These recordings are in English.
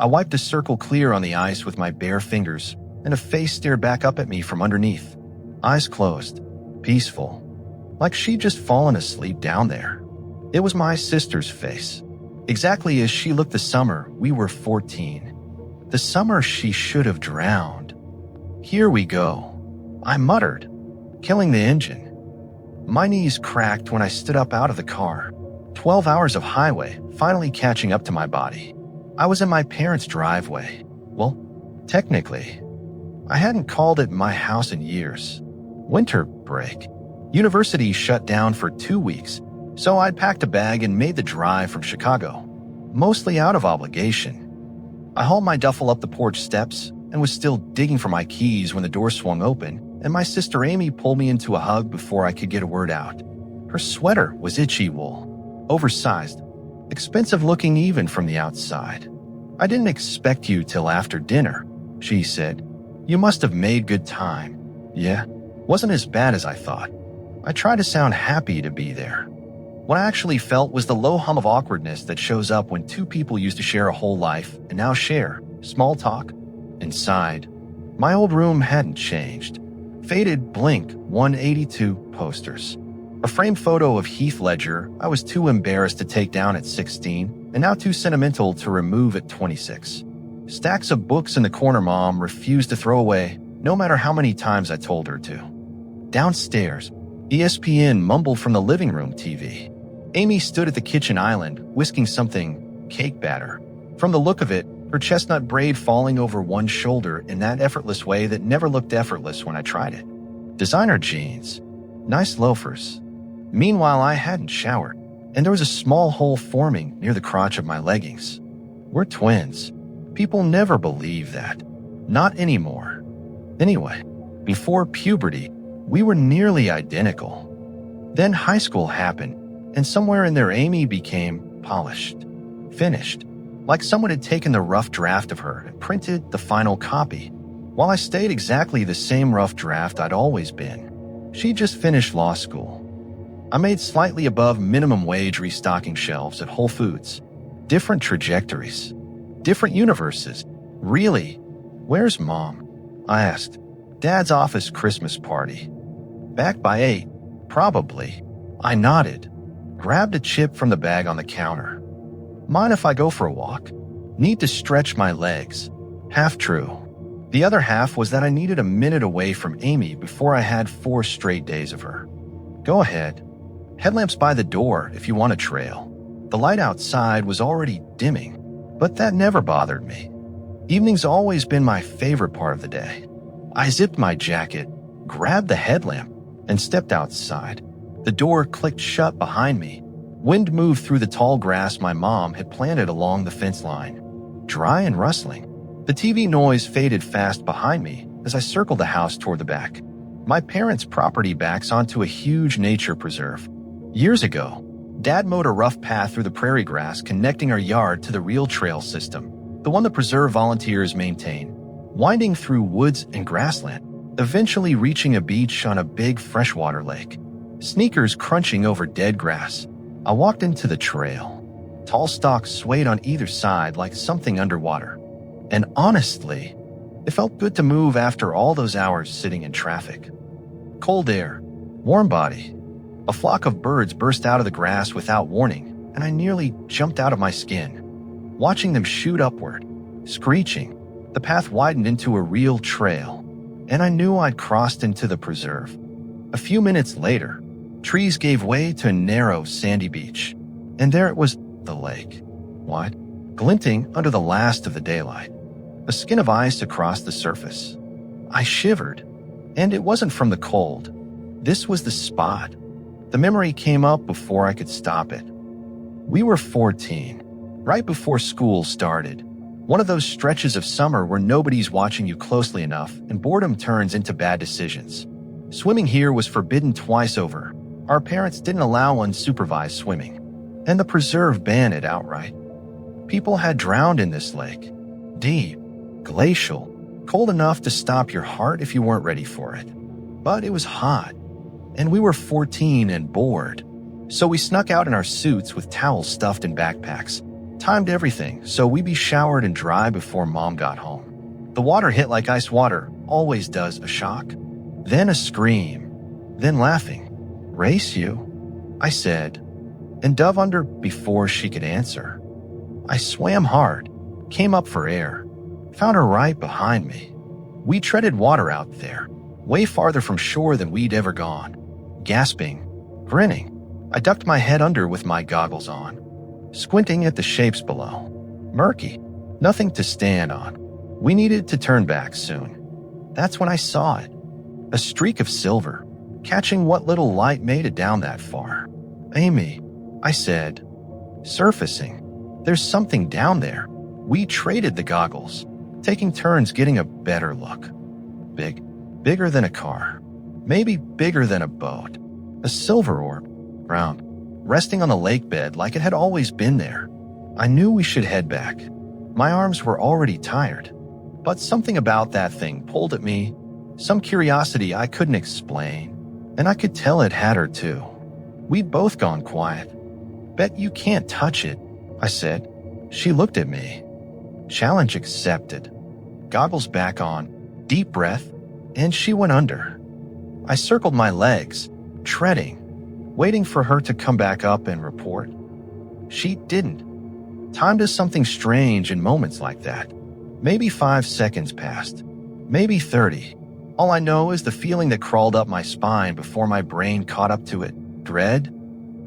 I wiped a circle clear on the ice with my bare fingers, and a face stared back up at me from underneath. Eyes closed, peaceful, like she'd just fallen asleep down there. It was my sister's face, exactly as she looked the summer we were 14. The summer she should have drowned. "Here we go," I muttered, killing the engine. My knees cracked when I stood up out of the car. 12 hours of highway finally catching up to my body. I was in my parents' driveway. Well, technically, I hadn't called it my house in years. Winter break. University shut down for 2 weeks, so I'd packed a bag and made the drive from Chicago, mostly out of obligation. I hauled my duffel up the porch steps and was still digging for my keys when the door swung open, and my sister Amy pulled me into a hug before I could get a word out. Her sweater was itchy wool, oversized, expensive looking even from the outside. "I didn't expect you till after dinner," she said. "You must have made good time." "Yeah, wasn't as bad as I thought." I tried to sound happy to be there. What I actually felt was the low hum of awkwardness that shows up when two people used to share a whole life and now share small talk. Inside, my old room hadn't changed. Faded Blink 182 posters. A framed photo of Heath Ledger I was too embarrassed to take down at 16 and now too sentimental to remove at 26. Stacks of books in the corner Mom refused to throw away, no matter how many times I told her to. Downstairs, ESPN mumbled from the living room TV. Amy stood at the kitchen island, whisking something cake batter. From the look of it, her chestnut braid falling over one shoulder in that effortless way that never looked effortless when I tried it. Designer jeans. Nice loafers. Meanwhile, I hadn't showered, and there was a small hole forming near the crotch of my leggings. We're twins. People never believe that. Not anymore. Anyway, before puberty, we were nearly identical. Then high school happened, and somewhere in there Amy became polished, finished, like someone had taken the rough draft of her and printed the final copy, while I stayed exactly the same rough draft I'd always been. She just finished law school. I made slightly above minimum wage restocking shelves at Whole Foods. Different trajectories. Different universes. Really? Where's Mom? I asked. Dad's office Christmas party. Back by 8, probably. I nodded. Grabbed a chip from the bag on the counter. Mind if I go for a walk? Need to stretch my legs. Half true. The other half was that I needed a minute away from Amy before I had 4 straight days of her. Go ahead. Headlamps by the door if you want a trail. The light outside was already dimming, but that never bothered me. Evening's always been my favorite part of the day. I zipped my jacket, grabbed the headlamp, and stepped outside. The door clicked shut behind me. Wind moved through the tall grass my mom had planted along the fence line. Dry and rustling. The TV noise faded fast behind me as I circled the house toward the back. My parents' property backs onto a huge nature preserve. Years ago, Dad mowed a rough path through the prairie grass connecting our yard to the real trail system, the one the preserve volunteers maintain, winding through woods and grassland, eventually reaching a beach on a big freshwater lake. Sneakers crunching over dead grass. I walked into the trail. Tall stalks swayed on either side like something underwater. And honestly, it felt good to move after all those hours sitting in traffic. Cold air, warm body. A flock of birds burst out of the grass without warning, and I nearly jumped out of my skin. Watching them shoot upward, screeching, the path widened into a real trail, and I knew I'd crossed into the preserve. A few minutes later, trees gave way to a narrow, sandy beach, and there it was, the lake. What? Glinting under the last of the daylight. A skin of ice across the surface. I shivered, and it wasn't from the cold. This was the spot. The memory came up before I could stop it. We were 14, right before school started. One of those stretches of summer where nobody's watching you closely enough and boredom turns into bad decisions. Swimming here was forbidden twice over. Our parents didn't allow unsupervised swimming, and the preserve banned it outright. People had drowned in this lake. Deep, glacial, cold enough to stop your heart if you weren't ready for it. But it was hot, and we were 14 and bored. So we snuck out in our suits with towels stuffed in backpacks, Timed everything so we'd be showered and dry before Mom got home. The water hit like ice water always does, a shock, then a scream, then laughing. "Race you?" I said, and dove under before she could answer. I swam hard, came up for air, found her right behind me. We treaded water out there, way farther from shore than we'd ever gone. Gasping, grinning, I ducked my head under with my goggles on, squinting at the shapes below. Murky, nothing to stand on. We needed to turn back soon. That's when I saw it. A streak of silver, catching what little light made it down that far. "Amy," I said, surfacing. "There's something down there." We traded the goggles, taking turns getting a better look. Bigger than a car. Maybe bigger than a boat. A silver orb, round, resting on the lake bed like it had always been there. I knew we should head back. My arms were already tired, but something about that thing pulled at me, some curiosity I couldn't explain, and I could tell it had her too. We'd both gone quiet. "Bet you can't touch it," I said. She looked at me. Challenge accepted. Goggles back on, deep breath, and she went under. I circled my legs, treading, waiting for her to come back up and report. She didn't. Time does something strange in moments like that. Maybe 5 seconds passed, maybe 30. All I know is the feeling that crawled up my spine before my brain caught up to it. Dread,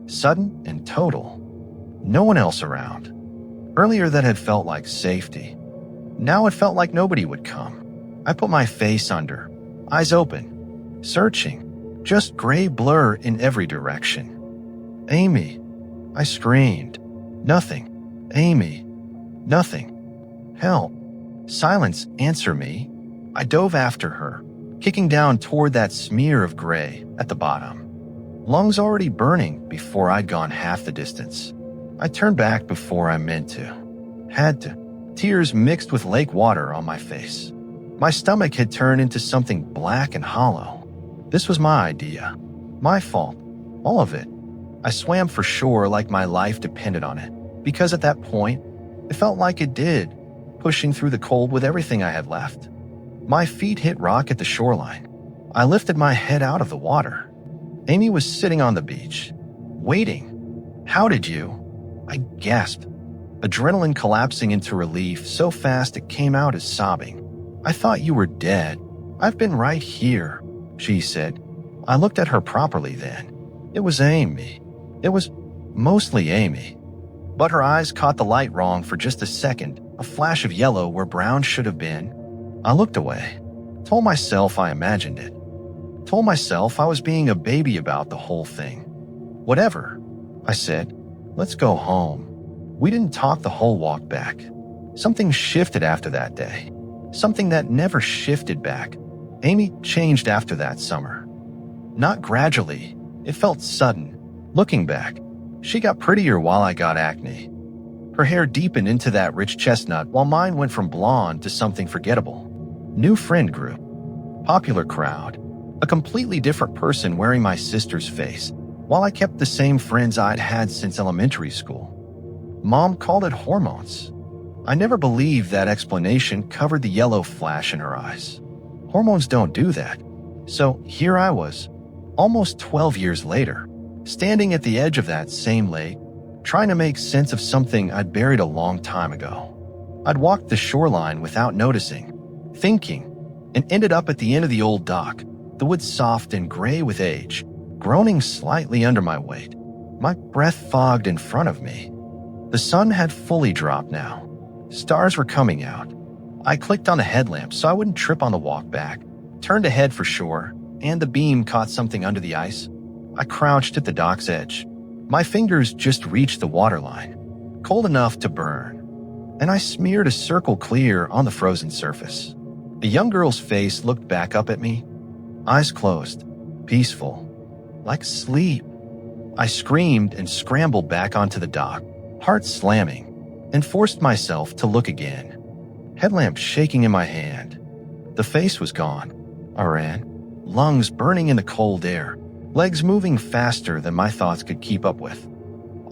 sudden and total. No one else around. Earlier that had felt like safety. Now it felt like nobody would come. I put my face under, eyes open, searching, just gray blur in every direction. "Amy," I screamed. Nothing. "Amy." Nothing. "Help." Silence, answer me. I dove after her, kicking down toward that smear of gray at the bottom. Lungs already burning before I'd gone half the distance. I turned back before I meant to. Had to. Tears mixed with lake water on my face. My stomach had turned into something black and hollow. This was my idea. My fault. All of it. I swam for shore like my life depended on it, because at that point, it felt like it did, pushing through the cold with everything I had left. My feet hit rock at the shoreline. I lifted my head out of the water. Amy was sitting on the beach, waiting. "How did you?" I gasped, adrenaline collapsing into relief so fast it came out as sobbing. "I thought you were dead. I've been right here," she said. I looked at her properly then. It was Amy. It was mostly Amy. But her eyes caught the light wrong for just a second, a flash of yellow where brown should have been. I looked away, told myself I imagined it. Told myself I was being a baby about the whole thing. "Whatever," I said. "Let's go home." We didn't talk the whole walk back. Something shifted after that day. Something that never shifted back. Amy changed after that summer. Not gradually. It felt sudden. Looking back, she got prettier while I got acne. Her hair deepened into that rich chestnut while mine went from blonde to something forgettable. New friend group. Popular crowd. A completely different person wearing my sister's face, while I kept the same friends I'd had since elementary school. Mom called it hormones. I never believed that explanation covered the yellow flash in her eyes. Hormones don't do that. So here I was, almost 12 years later, standing at the edge of that same lake, trying to make sense of something I'd buried a long time ago. I'd walked the shoreline without noticing, thinking, and ended up at the end of the old dock, the wood soft and gray with age, groaning slightly under my weight. My breath fogged in front of me. The sun had fully dropped now. Stars were coming out. I clicked on the headlamp so I wouldn't trip on the walk back, turned to head for shore, and the beam caught something under the ice. I crouched at the dock's edge. My fingers just reached the waterline, cold enough to burn, and I smeared a circle clear on the frozen surface. A young girl's face looked back up at me, eyes closed, peaceful, like sleep. I screamed and scrambled back onto the dock, heart slamming, and forced myself to look again. Headlamp shaking in my hand. The face was gone. I ran, lungs burning in the cold air, legs moving faster than my thoughts could keep up with.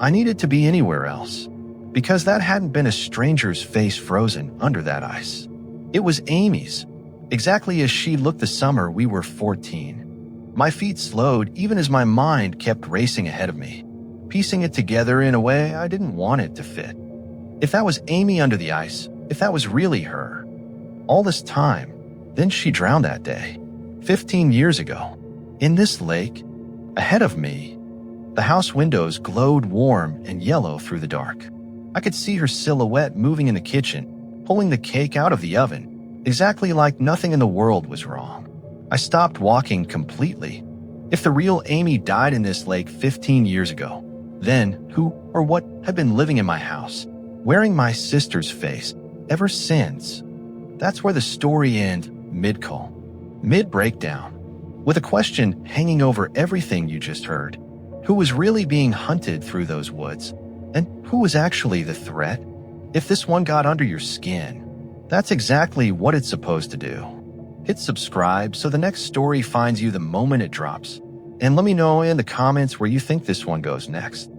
I needed to be anywhere else. because that hadn't been a stranger's face frozen under that ice. It was Amy's, exactly as she looked the summer we were 14. My feet slowed even as my mind kept racing ahead of me, piecing it together in a way I didn't want it to fit. If that was Amy under the ice, if that was really her, all this time, then she drowned that day, 15 years ago, in this lake, ahead of me. The house windows glowed warm and yellow through the dark. I could see her silhouette moving in the kitchen, pulling the cake out of the oven, exactly like nothing in the world was wrong. I stopped walking completely. If the real Amy died in this lake 15 years ago, then who or what had been living in my house, wearing my sister's face ever since? That's where the story ends, mid-call, mid-breakdown, with a question hanging over everything you just heard. Who was really being hunted through those woods? And who was actually the threat? If this one got under your skin, that's exactly what it's supposed to do. Hit subscribe so the next story finds you the moment it drops. And let me know in the comments where you think this one goes next.